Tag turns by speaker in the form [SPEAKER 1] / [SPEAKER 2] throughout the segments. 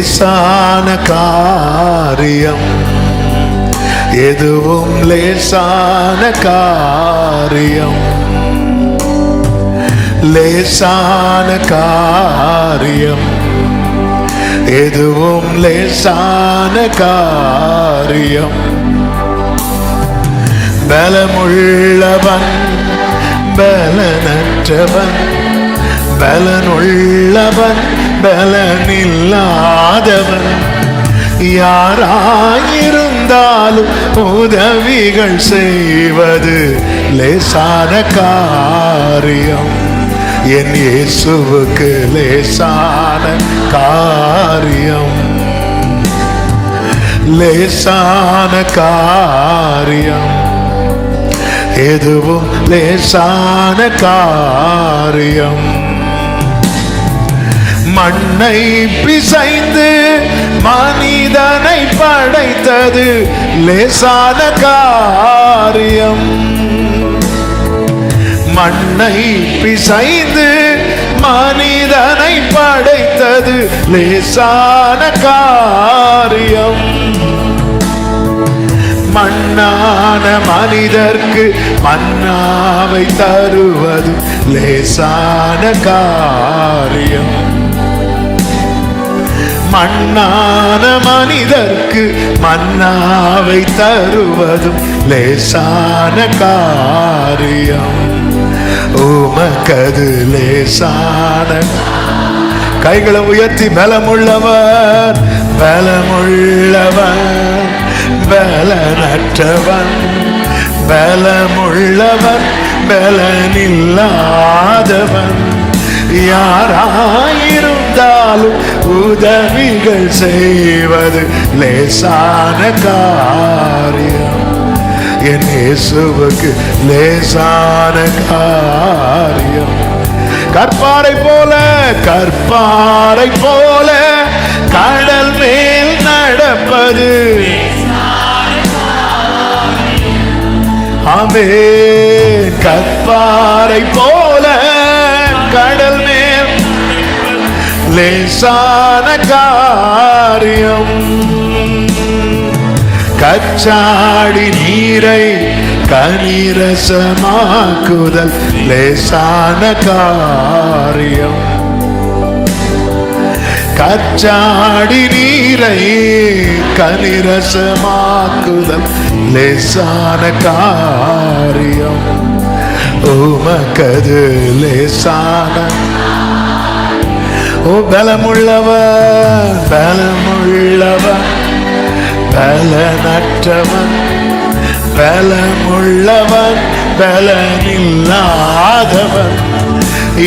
[SPEAKER 1] லேசான காரியம், எதுவும் லேசான காரியம், லேசான காரியம், எதுவும் லேசான காரியம். பலமுள்ளவன் பலனற்றவன், பலனுள்ளவன் பலனில்லாதவன், யாராயிருந்தாலும் உதவிகள் செய்வது லேசான காரியம். என் இயேசுவுக்கு லேசான காரியம், லேசான காரியம், எதுவும் லேசான காரியம். மண்ணை பிசைந்து மனிதனை படைத்தது லேசான காரியம். மண்ணை பிசைந்து மனிதனை படைத்தது லேசான காரியம். மண்ணான மனிதர்க்கு மன்னாவை தருவது லேசான காரியம். மண்ணான மனிதர்க்கு மன்னாவை தருவதும் லேசான காரியம். உமக்கது லேசான. கைகளை உயர்த்தி பலமுள்ளவர் பலமுள்ளவர் பலனற்றவன், பலமுள்ளவன் பலனில்லாதவன், யாராயிருந்தாலும் உதவிகள் செய்வது லேசான காரியம். என் இயேசுவுக்கு லேசான காரியம். கற்பாறை போல கற்பாறை போல கடல் மேல் நடப்பது, ஆமென். கற்பாறை போல கடல் மேல் லேசான காரியம். கச்சாடி நீரை கனிரசமாக்குதல் லேசான காரியம். கச்சாடி நீரை கனிரசமாக்குதல் லேசான காரியம். உமக்கது லேசான. ஓ பலமுள்ளவன் பலமுள்ளவன் பலனற்றவன், பலமுள்ளவன் பலனில்லாதவன்,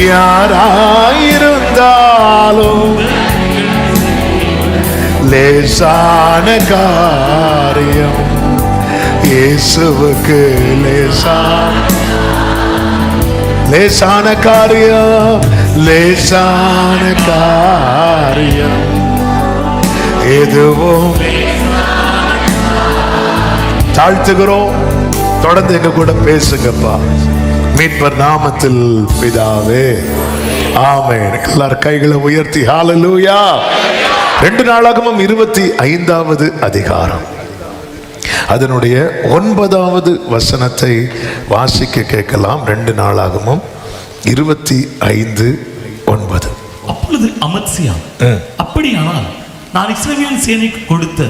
[SPEAKER 1] யாராயிருந்தாலும் லேசான காரியம். இயேசுவுக்கு லேசான லேசான காரியம், லேசான காரியம், எதுவும். தாழ்த்துகிறோம். தொடர்ந்து எங்க கூட பேசுங்கப்பா. மீட்பர் நாமத்தில் பிதாவே, ஆமென். எல்லாரும் கைகளை உயர்த்தி ஹல்லேலூயா. 2 நாளாகமம் 25வது அதிகாரம் அதனுடைய 9வது வசனத்தை வாசிக்க கேட்கலாம். 2 நாளாகமம் 25:9.
[SPEAKER 2] அப்பொழுது அமத்சியா, அப்படியானால் நான் இஸ்ரவேலின் சேனைக்கு கொடுத்த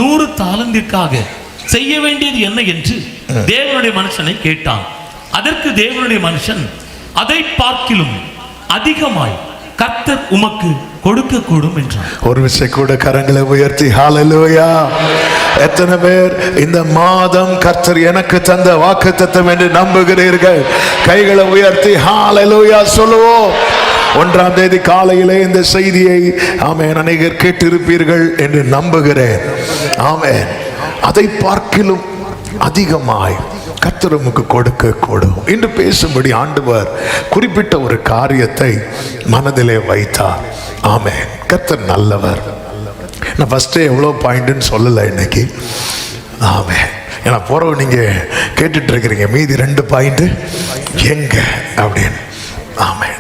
[SPEAKER 2] 100 தாலந்திற்காக செய்ய வேண்டியது என்ன என்று தேவனுடைய மனுஷனை கேட்டான். அதற்கு தேவனுடைய மனுஷன், அதை பார்க்கிலும் அதிகமாய் கர்த்தர் உமக்கு கொடுக்க கூடும் என்றார். ஒரு விஷயம் கூட கரங்களை உயர்த்தி ஹல்லேலூயா. எத்தனை பேர் இந்த மாதம் கர்த்தர் எனக்கு தந்த வாக்குத்தத்தம் என்று நம்புகிறீர்கள்? கைகளை உயர்த்தி ஹல்லேலூயா சொல்லுவோம். 1ஆம் தேதி காலையிலே இந்த செய்தியை ஆமென் அநேகர் கேட்டிருப்பீர்கள் என்று நம்புகிறேன். ஆமென். அதை பார்க்கிலும் அதிகமாய் கர்த்தர் உமக்கு கொடுக்க கூடும் என்று பேசும்படி ஆண்டவர் குறிப்பிட்ட ஒரு காரியத்தை மனதிலே வைத்தார். ஆமென். கர்த்தர் நல்லவர். நான் ஃபர்ஸ்டே எவ்வளோ பாயிண்ட்னு சொல்லலை இன்னைக்கு. ஆமென். ஏன்னா போறவங்க நீங்க கேட்டுட்டு இருக்கிறீங்க மீதி 2 பாயிண்ட் எங்க அப்படின்னு. ஆமென்.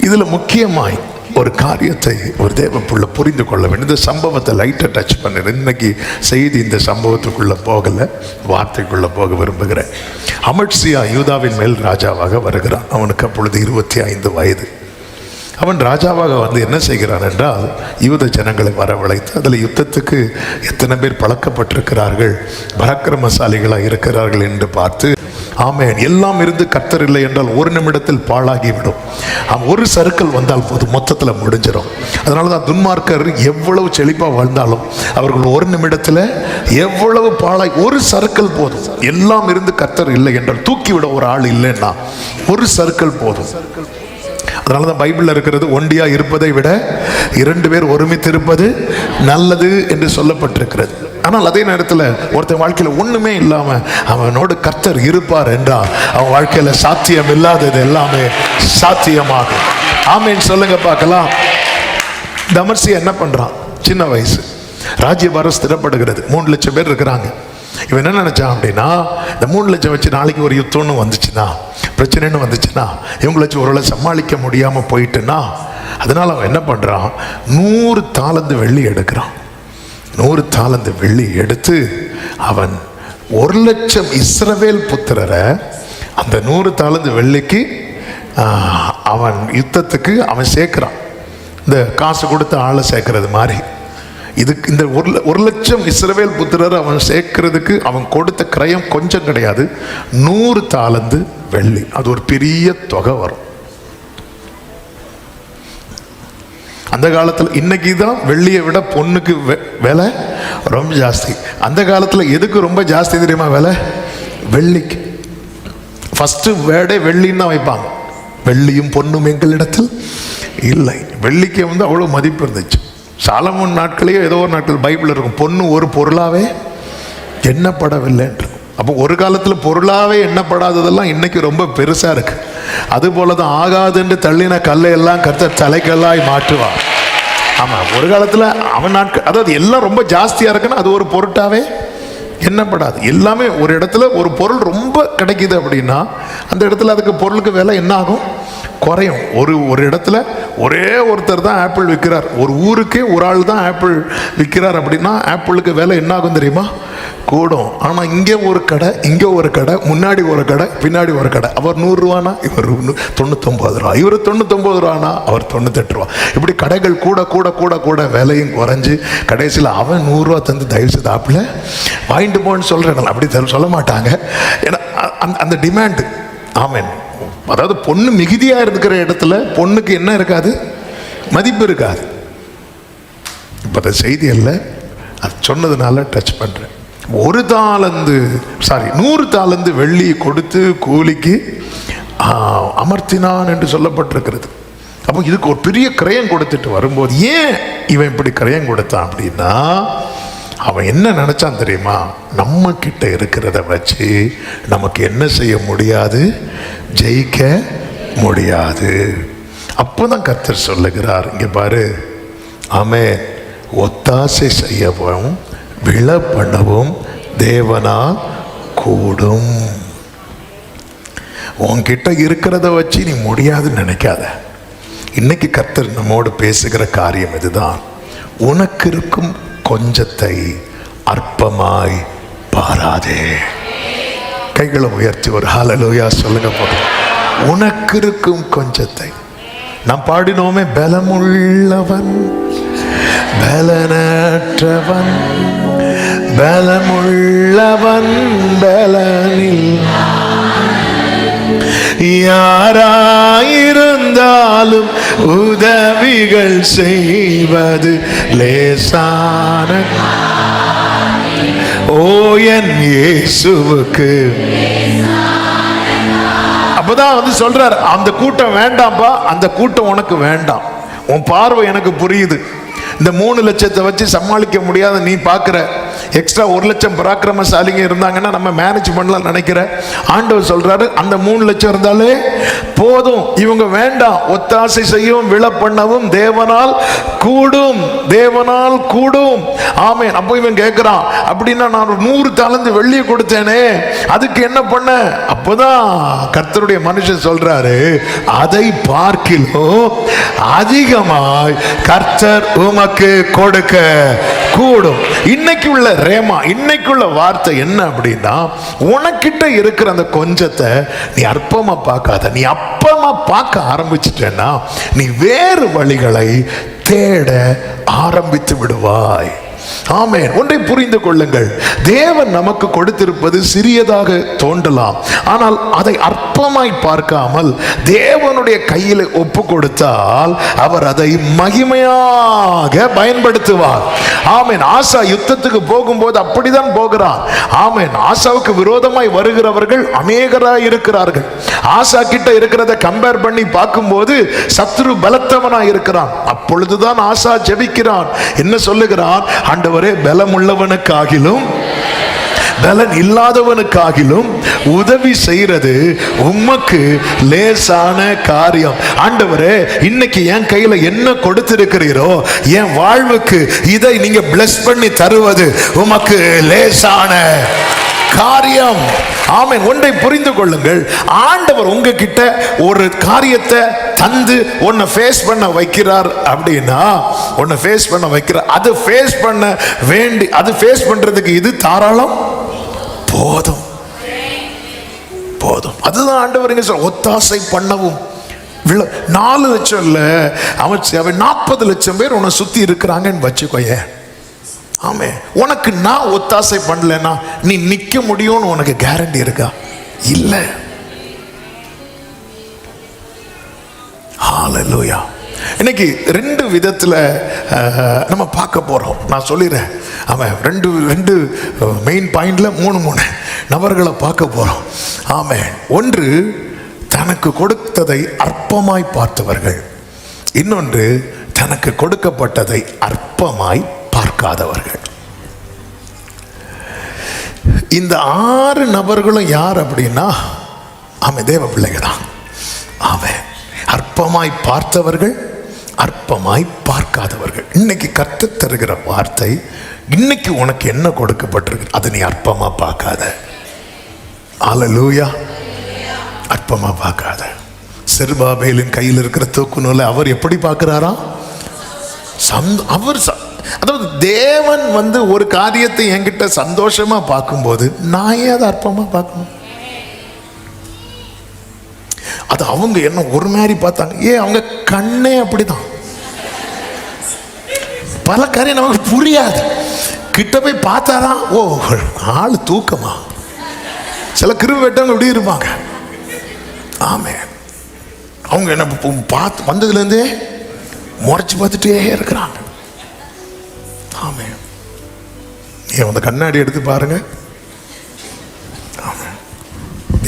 [SPEAKER 2] இதுல முக்கியமாய்
[SPEAKER 1] ஒரு காரியத்தை ஒரு தேவப்புள்ள புரிந்து கொள்ள வேண்டும். இந்த சம்பவத்தை லைட்டை டச் பண்ணுறேன். இன்னைக்கு செய்தி இந்த சம்பவத்துக்குள்ள போகல, வார்த்தைக்குள்ள போக விரும்புகிறேன். அமத்சியா யூதாவின் மேல் ராஜாவாக வருகிறான். அவனுக்கு அப்பொழுது 25 வயது. அவன் ராஜாவாக வந்து என்ன செய்கிறான் என்றால், யூத ஜனங்களை வரவழைத்து அதில் யுத்தத்துக்கு எத்தனை பேர் பழக்கப்பட்டிருக்கிறார்கள், பராக்கிரமசாலிகளாக இருக்கிறார்கள் என்று பார்த்து, ஆமென், எல்லாம் இருந்து கர்த்தர் இல்லை என்றால் ஒரு நிமிடத்தில் பாழாகிவிடும். ஒரு சறுக்கல் வந்தால் போது மொத்தத்தில் முடிஞ்சிடும். அதனால தான் துன்மார்க்கர் எவ்வளவு செழிப்பாக வாழ்ந்தாலும் அவர்கள் ஒரு நிமிடத்தில் எவ்வளவு பாழாய், ஒரு சறுக்கல் போதும். எல்லாம் இருந்து கர்த்தர் இல்லை என்றால் தூக்கிவிட ஒரு ஆள் இல்லைன்னா ஒரு சறுக்கல் போதும். அதனால தான் பைபிளில் இருக்கிறது, ஒண்டியா இருப்பதை விட 2 பேர் ஒருமித்து இருப்பது நல்லது என்று சொல்லப்பட்டிருக்கிறது. ஆனால் அதே நேரத்தில் ஒருத்தன் வாழ்க்கையில் ஒண்ணுமே இல்லாம அவனோடு கர்த்தர் இருப்பார் என்றால் அவன் வாழ்க்கையில சாத்தியம் இல்லாதது எல்லாமே சாத்தியமாகும். ஆமென் சொல்லுங்க பார்க்கலாம். அமத்சியா என்ன பண்றான்? சின்ன வயசு, ராஜ்யபாரம் ஸ்திரப்படுகிறது. 3 லட்சம் பேர் இருக்கிறாங்க. இவன் என்ன நினைச்சான் அப்படின்னா, இந்த 3 லட்சம் வச்சு நாளைக்கு ஒரு யுத்தம்னு வந்துச்சுன்னா, பிரச்சனைன்னு வந்துச்சுன்னா, இவங்களை வச்சு ஒருவேளை சமாளிக்க முடியாம போயிட்டுன்னா, அதனால அவன் என்ன பண்றான்? 100 தாலந்து வெள்ளி எடுக்கிறான். 100 தாலந்து வெள்ளி எடுத்து அவன் 1 லட்சம் இஸ்ரவேல் புத்திரரை அந்த 100 தாலந்து வெள்ளிக்கு அவன் யுத்தத்துக்கு அவன் சேர்க்கிறான். இந்த காசு கொடுத்து ஆளை சேர்க்கறது மாதிரி. இதுக்கு இந்த 1 லட்சம் இஸ்ரவேல் புத்திரர் அவன் சேர்க்கிறதுக்கு அவன் கொடுத்த கிரயம் கொஞ்சம் கிடையாது, 100 தாலந்து வெள்ளி. அது ஒரு பெரிய தொகை வரும். அந்த காலத்தில், இன்னைக்கு தான் வெள்ளியை விட பொண்ணுக்கு விலை ரொம்ப ஜாஸ்தி. அந்த காலத்தில் எதுக்கு ரொம்ப ஜாஸ்தி தெரியுமா விலை? வெள்ளிக்கு. ஃபர்ஸ்ட் வேர்டே வெள்ளின்னு தான் வைப்பாங்க. வெள்ளியும் பொண்ணும் எங்களிடத்தில் இல்லை. வெள்ளிக்கு வந்து அவ்வளோ மதிப்பு இருந்துச்சு. சாலமோன் நாட்களையோ ஏதோ ஒரு நாட்கள் பைபிள் இருக்கும், பொண்ணு ஒரு பொருளாவே எண்ணப்படவில்லை என்று. அப்போ ஒரு காலத்தில் பொருளாவே எண்ணப்படாததெல்லாம் இன்னைக்கு ரொம்ப பெருசா இருக்கு. அது போலதான் ஆகாதுன்னு தள்ளின கல்லை எல்லாம் கர்த்தர் தலைக்கல்லாய் மாற்றுவார். ஆமா, ஒரு காலத்துல அவன் நாட்கள், அதாவது எல்லாம் ரொம்ப ஜாஸ்தியா இருக்குன்னா அது ஒரு பொருட்டாவே எண்ணப்படாது. எல்லாமே ஒரு இடத்துல ஒரு பொருள் ரொம்ப கிடைக்குது அப்படின்னா அந்த இடத்துல அதுக்கு பொருளுக்கு விலை என்ன ஆகும்? குறையும். ஒரு இடத்துல ஒரே ஒருத்தர் தான் ஆப்பிள் விற்கிறார், ஒரு ஊருக்கே ஒரு ஆள் தான் ஆப்பிள் விற்கிறார் அப்படின்னா ஆப்பிளுக்கு விலை என்ன ஆகும் தெரியுமா? கூடும். ஆனால் இங்கே ஒரு கடை, இங்கே ஒரு கடை, முன்னாடி ஒரு கடை, பின்னாடி ஒரு கடை. அவர் 100 ரூபானா இவர் 99 ரூபா, இவர் 99 ரூபானா அவர் 98 ரூபா. இப்படி கடைகள் கூட கூட கூட கூட விலையும் குறைஞ்சு கடைசியில் அவன் 100 ரூபா தந்து தயவு செய்து ஆப்பிள் வாங்கிட்டு போன்னு சொல்கிறேன். அப்படி சொல்ல மாட்டாங்க. ஏன்னா அந்த டிமாண்டு. ஆமென். அதாவது பொண்ணு மிகுதியா இருக்கிற இடத்துல பொண்ணுக்கு என்ன இருக்காது? மதிப்பு இருக்காது. இப்ப அந்த செய்தி அல்ல, அது சொன்னதுனால டச் பண்றேன். 100 தாலந்து வெள்ளியை கொடுத்து கூலிக்கு அமர்த்தினான் என்று சொல்லப்பட்டிருக்கிறது. அப்போ இதுக்கு ஒரு பெரிய கிரயம் கொடுத்துட்டு வரும்போது ஏன் இவன் இப்படி கிரயம் கொடுத்தான் அப்படின்னா, அவன் என்ன நினைச்சான் தெரியுமா? நம்ம கிட்ட இருக்கிறத வச்சு நமக்கு என்ன செய்ய முடியாது? ஜெயிக்க முடியாது. அப்போதான் கர்த்தர் சொல்லுகிறார், இங்க பாரு, ஆமென், ஒத்தாசை செய்யவும் விழ பண்ணவும் தேவனால் கூடும். உன்கிட்ட இருக்கிறத வச்சு நீ முடியாதுன்னு நினைக்காத. இன்னைக்கு கர்த்தர் நம்மோடு பேசுகிற காரியம் இதுதான். உனக்கு இருக்கும் கொஞ்சத்தை அற்பமாய் பாராதே. கைகளை உயர்த்தி ஒரு ஹல்லேலூயா சொல்லுங்க போதும். உனக்கு இருக்கும் கொஞ்சத்தை. நாம் பாடினோமே, பலமுள்ளவன் பலனற்றவன், பலமுள்ளவன் பலனில், யாராயிருந்தாலும் உதவிகள் செய்வது லேசான ஓ என் இயேசுவுக்கு. அப்பதான் வந்து சொல்றார், அந்த கூட்டம் வேண்டாம்பா, அந்த கூட்டம் உனக்கு வேண்டாம். உன் பார்வை எனக்கு புரியுது. இந்த 3 லட்சத்தை வச்சு சமாளிக்க முடியாத நீ பார்க்குற எக்ஸ்ட்ரா 1 லட்சம் பராக்கிரமசாலிங்க இருந்தாங்கன்னா நம்ம மேனேஜ் பண்ணலாம் நினைக்கிற. ஆண்டவர் சொல்றாரு, அந்த 3 லட்சம் இருந்தாலே போதும், இவங்க வேண்டாம், ஒத்தாசை செய்யவும் விழ பண்ணவும் தேவனால் கூடும், தேவனால் கூடும். ஆமென். அப்போ இவன் கேட்கிறான், அப்படின்னா நான் 100 தாலந்து வெள்ளியை கொடுத்தேனே, அதுக்கு என்ன பண்ண? அப்போதான் கர்த்தருடைய மனுஷன் சொல்றாரு, அதை பார்க்கிலும் அதிகமாய் கர்த்தர் உமக்கு கொடுக்க கூடும். இன்னைக்கு உள்ள ரேமா, இன்னைக்குள்ள வார்த்தை என்ன அப்படின்னா, உனக்கிட்ட இருக்கிற அந்த கொஞ்சத்தை நீ அற்பமா பார்க்காத. நீ அப்பமா பார்க்க ஆரம்பிச்சிட்டேன்னா நீ வேறு வழிகளை தேட ஆரம்பித்து விடுவாய். ஆமென். ஒன்றை புரிந்து கொள்ளுங்கள், தேவன் நமக்கு கொடுத்திருப்பது சிறியதாக தோன்றலாம், ஆனால் அதை அற்பமாய் பார்க்காமல் தேவனுடைய கையில் ஒப்பு கொடுத்தால் அவர் அதை மகிமையாக பயன்படுத்துவார். ஆமென். ஆசா யுத்தத்துக்கு போகும்போது அப்படிதான் போகிறான். ஆமென். ஆசாவுக்கு விரோதமாய் வருகிறவர்கள் அநேகராய் இருக்கிறார்கள். ஆசா கிட்ட இருக்கிறத கம்பேர் பண்ணி பார்க்கும்போது சத்ரு பலத்தவனாய் இருக்கிறான். அப்பொழுதுதான் ஆசா ஜெபிக்கிறான். என்ன சொல்லுகிறான்? ஆண்டவரே, பலம் உள்ளவனுக்காகிலும் பலன் இல்லாதவனுக்காகிலும் உதவி செய்யறது உமக்கு லேசான காரியம். ஆண்டவரே, இன்னைக்கு என் கையில என்ன கொடுத்திருக்கிறீரோ என் வாழ்வுக்கு இதை நீங்க பிளஸ் பண்ணி தருவது உமக்கு லேசான காரியம். ஆமென். ஒன்றை புரிந்து கொள்ளுங்கள், ஆண்டவர் உங்ககிட்ட ஒரு காரியத்தை தந்து உன்னை ஃபேஸ் பண்ண வைக்கிறார் அப்படின்னா, உன்னை ஃபேஸ் பண்ண வைக்கிறார், அது ஃபேஸ் பண்ண வேண்டி, அது ஃபேஸ் பண்றதுக்கு இது தாராளம் போதும், போதும். அதுதான் ஆண்டவர் இங்க சொல்ற, ஒத்தாசை பண்ணவும். 4 லட்சம் இல்ல, அவன் 40 லட்சம் பேர் உன்னை சுத்தி இருக்கிறாங்கன்னு வச்சுக்கோய. ஆமே, உனக்கு நான் ஒத்தாசை பண்ணலன்னா நீ நிக்க முடியும்னு உனக்கு கேரண்டி இருக்கா? இல்ல. ஹalleluya. இன்னைக்கு 2 விதத்துல நம்ம பார்க்க போறோம். நான் சொல்லிடுறேன், அவன் 2 மெயின் பாயிண்ட்ல 3 நபர்களை பார்க்க போறோம். ஆமே. ஒன்று, தனக்கு கொடுத்ததை அற்பமாய் பார்த்தவர்கள். இன்னொன்று, தனக்கு கொடுக்கப்பட்டதை அற்பமாய் பார்க்காதவர்கள். இந்த 6 நபர்களும் யார் அப்படின்னா, அவன் தேவ பிள்ளைகள் தான். அவன் அற்பமாய் பார்த்தவர்கள், அற்பமாய் பார்க்காதவர்கள். இன்னைக்கு கர்த்தர் தருகிற வார்த்தை, இன்னைக்கு உனக்கு என்ன கொடுக்கப்பட்டிருக்கு அதை நீ அற்பமா பார்க்காத. அல்லேலூயா. அற்பமா பார்க்காத. செருபாபேலின் கையில் இருக்கிற தூக்கு நூலை அவர் எப்படி பார்க்கிறாரா? அவர் அதாவது தேவன் ஒரு காரியத்தை என்கிட்ட சந்தோஷமா பார்க்கும்போது நான் ஏன் அதை அற்பமா பார்க்கணும்? அது அவங்க என்ன ஒரு மாதிரி பார்த்தாங்க, அவங்க கண்ணே அப்படிதான். பல காரியம் நமக்கு புரியாது, கிட்ட போய் பார்த்தாதான் ஓ ஆளு தூக்கமா. சில கிருபை வெட்டவங்க இப்படி இருப்பாங்க. ஆமே, அவங்க என்ன பார்த்து வந்ததுல இருந்தே முறைச்சு பார்த்துட்டே இருக்கிறாங்க. ஆமே, நீ அந்த கண்ணாடி எடுத்து பாருங்க.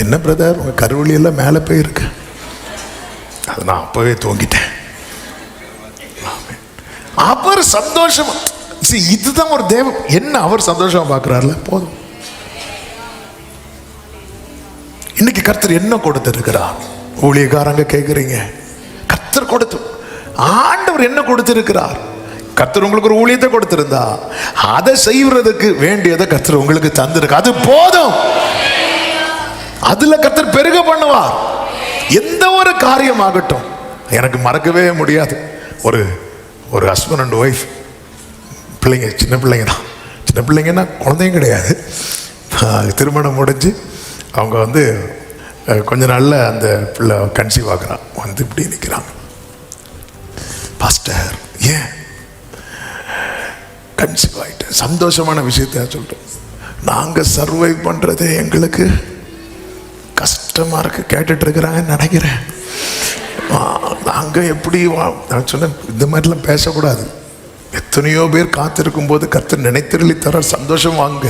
[SPEAKER 1] என்ன பிரதர், உங்க கருவழி எல்லாம் மேலே போயிருக்கு. அது நான் அப்பவே தூங்கிட்டேன். அவர் சந்தோஷமா, இதுதான் ஒரு தேவ, என்ன அவர் சந்தோஷமா பார்க்கிறார்ல, போதும். இன்னைக்கு கர்த்தர் என்ன கொடுத்திருக்கிறார்? ஊழியக்காரங்க கேட்குறீங்க, கர்த்தர் கொடுத்து, ஆண்டவர் என்ன கொடுத்திருக்கிறார்? கர்த்தர் உங்களுக்கு ஒரு ஊழியத்தை கொடுத்திருந்தா அதை செய்வதற்கு வேண்டியதை கர்த்தர் உங்களுக்கு தந்திருக்கு, அது போதும். அதுல கர்த்தர் பெருக பண்ணுவார். எந்த ஒரு காரியமாகட்டும். எனக்கு மறக்கவே முடியாது, ஒரு ஹஸ்பண்ட் அண்ட் ஒய்ஃப், பிள்ளைங்க, சின்ன பிள்ளைங்க தான். சின்ன பிள்ளைங்கன்னா குழந்தையும் கிடையாது. திருமணம் முடிஞ்சு அவங்க கொஞ்ச நாள்ல அந்த பிள்ளை கன்சீவ் ஆகுறான். இப்படி நிற்கிறாங்க. பாஸ்டர், ஏன் கன்சீவ் ஆகிட்டேன்? சந்தோஷமான விஷயத்த சொல்றேன். நாங்கள் சர்வைவ் பண்றதே எங்களுக்கு கஷ்டமா இருக்கு. கேட்டுட்டு இருக்கிறாங்கன்னு நினைக்கிறேன். நாங்கள் எப்படி நான் சொன்னேன், இந்த மாதிரிலாம் பேசக்கூடாது. எத்தனையோ பேர் காத்திருக்கும் போது கர்த்தர் நினைத்திரளி தர சந்தோஷம் வாங்க.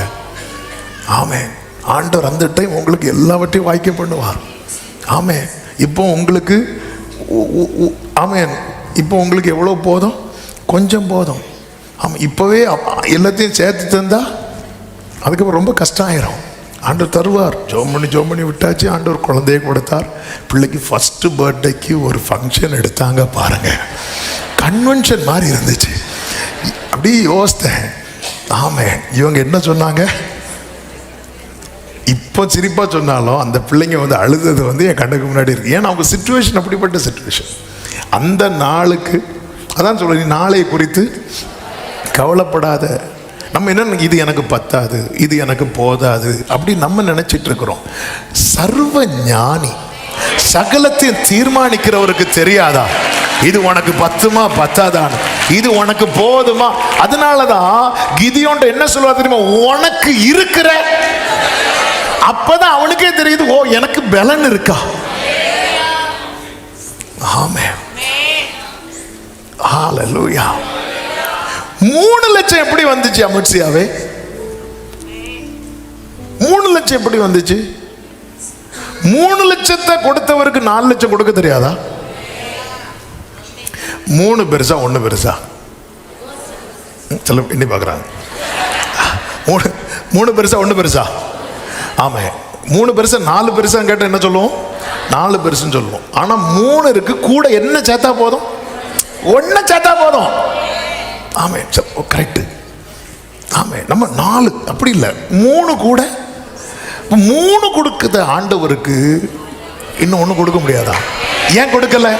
[SPEAKER 1] ஆமே, ஆண்டவர் அந்த டைம் உங்களுக்கு எல்லாவற்றையும் வாய்க்க பண்ணுவார். ஆமே, இப்போ உங்களுக்கு ஆமேன், இப்போ உங்களுக்கு எவ்வளோ போதும்? கொஞ்சம் போதும். ஆமாம், இப்போவே எல்லாத்தையும் சேர்த்து தந்தா அதுக்கப்புறம் ரொம்ப கஷ்டம் ஆயிரும். ஆண்டவர் தருவார். ஜோம் பண்ணி விட்டாச்சு. ஆண்டவர் குழந்தைய கொடுத்தார். பிள்ளைக்கு ஃபர்ஸ்ட் பர்த்டேக்கு ஒரு ஃபங்க்ஷன் எடுத்தாங்க பாருங்க. கன்வென்ஷன் மாதிரி இருந்துச்சு. அப்படி யோசித்தேன், ஆமே இவங்க என்ன சொன்னாங்க, இப்போ சிரிப்பா சொன்னாலும் அந்த பிள்ளைங்க வந்து அழுதது வந்து என் கண்ணுக்கு முன்னாடி இருக்கு. ஏன்னா அவங்க சிச்சுவேஷன் அப்படிப்பட்ட சிச்சுவேஷன். அந்த நாளுக்கு அதான் சொல்ல, நீ நாளை குறித்து கவலைப்படாத. நம்ம என்ன, இது எனக்கு பத்தாது, இது எனக்கு போதாது அப்படி நம்ம நினைச்சிட்டு இருக்கிறோம். சர்வ ஞானி சகலத்தையும் தீர்மானிக்கிறவருக்கு தெரியாதா இது உனக்கு பத்துமா பத்தாதான், இது உனக்கு போதுமா? அதனாலதான் கிதியோன்ட்ட என்ன சொல்லுவா தெரியுமா, உனக்கு இருக்கிற. அப்பதான் அவனுக்கே தெரியுது, ஓ எனக்கு பலன் இருக்கா. ஆமென், ஹல்லேலூயா. 3 லட்சம் எப்படி வந்துச்சு அமட்சியாவே? 3 லட்சம் எப்படி வந்துச்சு? 3 லட்சத்தை கொடுத்தவருக்கு 4 லட்சம் கொடுக்க தெரியாதா? 3 பெருசா 1 பெருசா? சில எண்ணி பார்க்குறாங்க. 3 பெருசா 1 பெருசா? ஆமா, 3 பெருசா 4 பெருசா கேட்டால் என்ன சொல்லுவோம்? 4 பெருசுன்னு சொல்லுவோம். ஆனா 3 இருக்கு, கூட என்ன சேர்த்தா போதும்? 1 சேர்த்தா போதும். ஆமே, கரெக்ட். ஆமே, நம்ம 4 அப்படி இல்லை, 3 கூட. 3 கொடுக்குத ஆண்டவருக்கு இன்னும் 1 கொடுக்க முடியாதா? ஏன் கொடுக்கல?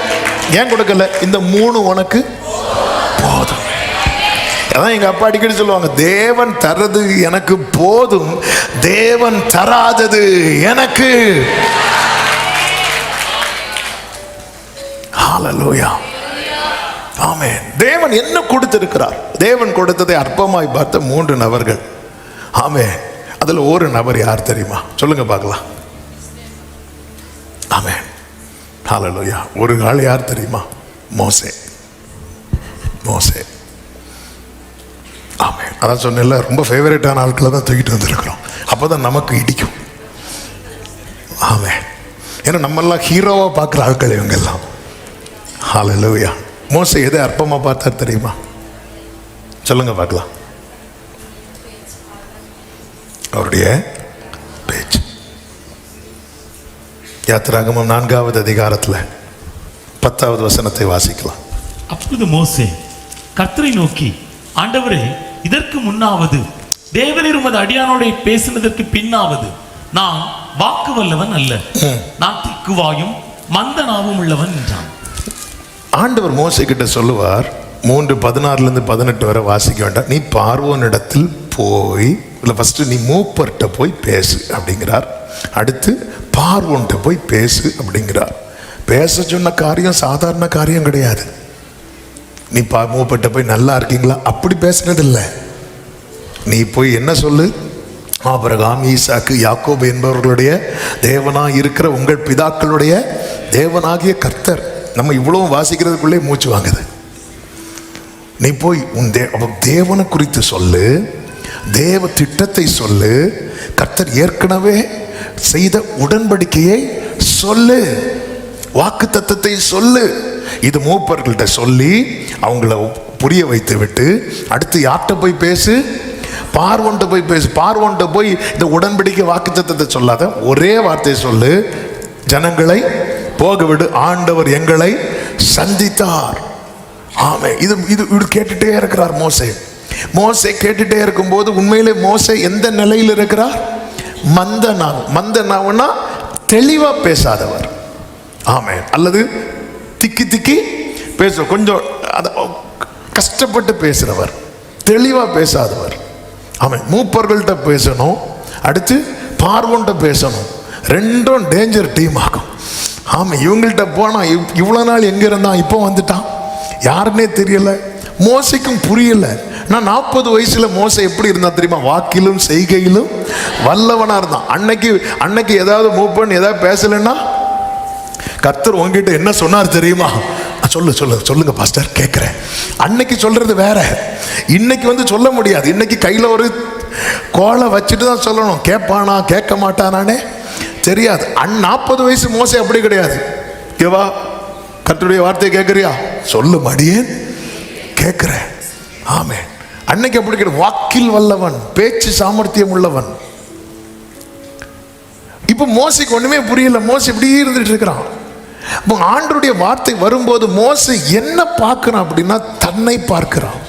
[SPEAKER 1] ஏன் கொடுக்கல? இந்த 3 உனக்கு போதும். அதான் எங்க அப்பா அடிக்கடி சொல்லுவாங்க, தேவன் தரது எனக்கு போதும், தேவன் தராதது எனக்கு. ஹல்லேலூயா, ஆமென். தேவன் என்ன கொடுத்திருக்கிறார்? தேவன் கொடுத்ததை அற்பமாய் பார்த்த 3 நபர்கள். ஆமென். அதுல ஒரு நபர் யார் தெரியுமா? சொல்லுங்க பார்க்கலாம். ஆமென், ஹல்லேலூயா. ஒரு ஆள் யார் தெரியுமா? மோசே. மோசே, ஆமென். அதான் சொன்னேன்ல, ரொம்ப ஃபேவரட்டான ஆட்களை தான் தூக்கிட்டு வந்திருக்கிறோம். அப்போதான் நமக்கு இடிக்கும். ஆமென். ஏன்னா நம்மெல்லாம் ஹீரோவா பார்க்குற ஆட்கள் இவங்க எல்லாம். ஹல்லேலூயா. மோசே எதை அற்பமா பார்த்தார் தெரியுமா? சொல்லுங்க பார்க்கலாம். அவருடைய பேச்சு. யாத்திராகமம் 4வது அதிகாரத்தில் 10வது வசனத்தை வாசிக்கலாம்.
[SPEAKER 2] அப்பொழுது மோசே கர்த்தரை நோக்கி, ஆண்டவரே, இதற்கு முன்னாவது தேவரீர் உமது அடியானோட பேசினதற்கு பின்னாவது நான் வாக்கு வல்லவன் அல்ல, நான் திக்குவாயும் மந்த நாவும் உள்ளவன் என்றான்.
[SPEAKER 1] ஆண்டவர் மோசே கிட்ட சொல்லுவார், 3:16 18 வரை வாசிக்க வேண்டாம். நீ பார்வோனிடத்தில் போய், இல்லை ஃபர்ஸ்ட் நீ மூப்பர்கிட்ட போய் பேசு அப்படிங்கிறார். அடுத்து பார்வோன்கிட்ட போய் பேசு அப்படிங்கிறார். பேச சொன்ன காரியம் சாதாரண காரியம் கிடையாது. நீ மூப்பர்கிட்ட போய் நல்லா இருக்கீங்களா அப்படி பேசுனது இல்லை. நீ போய் என்ன சொல்லு, ஆபிரகாம், ஈசாக்கு, யாக்கோபு என்பவர்களுடைய தேவனாக இருக்கிற உங்கள் பிதாக்களுடைய தேவனாகிய கர்த்தர். நம்ம இவ்வளவு வாசிக்கிறதுக்குள்ளே மூச்சு வாங்குது. நீ போய் உன் தேவனை குறித்து சொல்லு, தேவ திட்டத்தை சொல்லு, கர்த்தர் ஏற்கனவே செய்த உடன்படிக்கையை சொல்லு, வாக்கு தத்தத்தை சொல்லு. இது மூப்பர்கள்ட்ட சொல்லி அவங்கள புரிய வைத்து விட்டு அடுத்து யார்கிட்ட போய் பேசு? பார்வோன்ட்ட போய் பேசு. பார்வோன்ட்ட போய் இந்த உடன்படிக்கை வாக்கு தத்தத்தை சொல்லாத, ஒரே வார்த்தையை சொல்லு, ஜனங்களை போக விடு, ஆண்டவர் எங்களை சந்தித்தார். ஆமே, இது இது கேட்டுட்டே இருக்கிறார் மோசே. மோசே கேட்டுட்டே இருக்கும்போது உண்மையிலே மோசே எந்த நிலையில் இருக்கிறார்? மந்த நாவு. மந்த நாவுன்னா தெளிவா பேசாதவர். ஆமே, அல்லது திக்கி திக்கி பேச, கொஞ்சம் கஷ்டப்பட்டு பேசுறவர், தெளிவா பேசாதவர். ஆமே, மூப்பர்கள்ட்ட பேசணும், அடுத்து பார்வோன்ட்ட பேசணும். ரெண்டும் டேஞ்சர் டீம் ஆகும். ஆமாம், இவங்கள்ட்ட போனால் இவ்வளோ நாள் எங்கே இருந்தான், இப்போ வந்துட்டான், யாருன்னே தெரியல. மோசைக்கும் புரியல. நான் 40 வயசுல மோசை எப்படி இருந்தா தெரியுமா? வாக்கிலும் செய்கையிலும் வல்லவனா இருந்தான். அன்னைக்கு ஏதாவது மூவ் பண்ணி ஏதாவது பேசலன்னா கர்த்தர் உங்ககிட்ட என்ன சொன்னார் தெரியுமா? சொல்லுங்க பாஸ்டர் கேட்கிறேன். அன்னைக்கு சொல்றது வேற, இன்னைக்கு வந்து சொல்ல முடியாது. இன்னைக்கு கையில ஒரு கோலை வச்சுட்டு தான் சொல்லணும். கேட்பானா கேட்க மாட்டானானே தெரியாது. 40 வயசு மோசே அப்படி கிடையாது. கேவா, கர்த்தருடைய வார்த்தையை கேட்கறியா? சொல்லு மடியேன், கேட்கிறேன். ஆமே, அன்னைக்கு அப்படி கிடையாது. வாக்கில் வல்லவன், பேச்சு சாமர்த்தியம் உள்ளவன். இப்போ மோசைக்கு ஒண்ணுமே புரியல. மோசை இப்படி இருந்துட்டு இருக்கிறான். அப்போ ஆண்டவருடைய வார்த்தை வரும்போது மோசை என்ன பார்க்கிறான் அப்படின்னா தன்னை பார்க்கிறான்.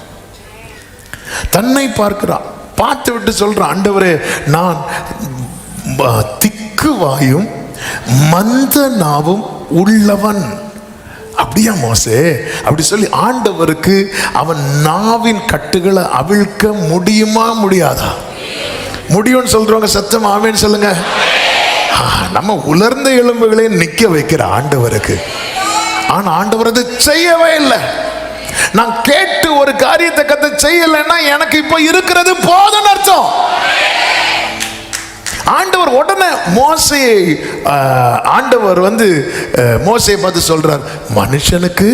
[SPEAKER 1] பார்த்து விட்டு சொல்றான், ஆண்டவரே நான் திக்கு வாயும் மந்த நாவும் உள்ளவன். அப்படியா மோசே? அப்படி சொல்லி ஆண்டவருக்கு அவன் நாவின் கட்டுகளை அவிழ்க்க முடியுமா முடியாதா? முடியும்னு சொல்றவங்க சத்தம் ஆமேன்னு சொல்லுங்க. நம்ம உலர்ந்த எலும்புகளை நிக்க வைக்கிற ஆண்டவருக்கு. ஆனா ஆண்டவர் அதை செய்யவே இல்லை. நான் கேட்டு ஒரு காரியத்தை கத்த செய்யலைன்னா எனக்கு இப்ப இருக்கிறது போதும்னு அர்த்தம். ஆண்டவர் உடனே ஆண்டவர் மோசையை பார்த்து சொல்றார், மனுஷனுக்கு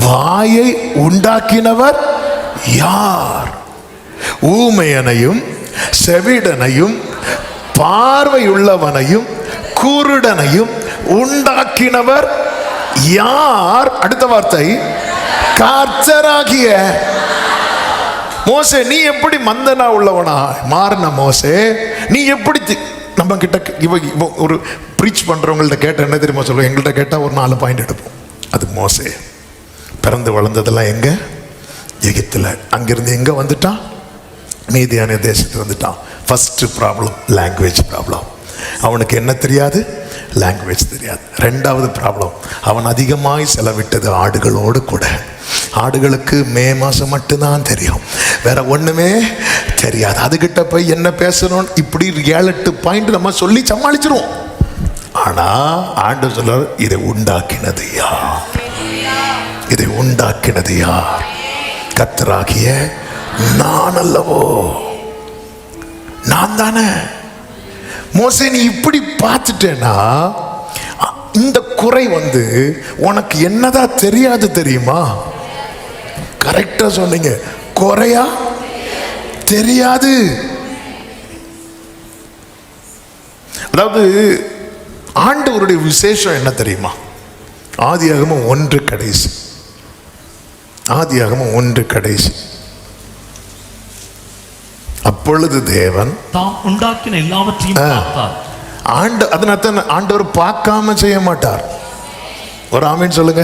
[SPEAKER 1] வாயை உண்டாக்கினவர் யார்? ஊமையனையும் செவிடனையும் பார்வையுள்ளவனையும் குருடனையும் உண்டாக்கினவர் யார்? அடுத்த வார்த்தை, கர்த்தராகிய. மோசே நீ எப்படி மந்தனா உள்ளவனா மாறின? மோசே நீ எப்படி நம்ம கிட்ட ஒரு ப்ரீச் பண்றவங்கள்ட்ட கேட்ட என்ன தெரியுமா சொல்லுவோம்? எங்கள்கிட்ட கேட்டா ஒரு 4 பாயிண்ட் எடுப்போம். அது மோசே பிறந்து வளர்ந்ததெல்லாம் எங்க? எகிப்துல. அங்கிருந்து எங்க வந்துட்டான்? மீதியான தேசத்துக்கு வந்துட்டான். First problem language problem. அவனுக்கு என்ன தெரியாது? லாங்குவேஜ் தெரியாது. 2வது ப்ராப்ளம், அவன் அதிகமாய் செலவிட்டது ஆடுகளோடு கூட. ஆடுகளுக்கு மே மாசம் மட்டும்தான் தெரியும், வேற ஒண்ணுமே தெரியாது. அதுகிட்ட போய் என்ன பேசணும் இப்படி 7-8 பாயிண்ட் நம்ம சொல்லி சமாளிச்சிருவோம். ஆனா ஆண்டவர் சொல்றார், இதை உண்டாக்கினது யார்? இதை உண்டாக்கினது யார்? கர்த்தராகிய நான் அல்லவோ? நான் தானே. மோசே நீ இப்படி பார்த்துட்டேன்னா இந்த குறை உனக்கு என்னதான் தெரியாது தெரியுமா? கரெக்டா சொன்னீங்க. குறையா தெரியாது. அதாவது ஆண்டவருடைய விசேஷம் என்ன தெரியுமா? ஆதியாகமம் 1 கடைசி. ஆதியாகமம் 1 கடைசி. அப்பொழுது தேவன்
[SPEAKER 2] தாம் உண்டாக்கின எல்லாவற்றையும் பார்த்தார்.
[SPEAKER 1] அதனால ஆண்டவர் பார்க்காம செய்ய மாட்டார். ஒரு ஆமீன் சொல்லுங்க.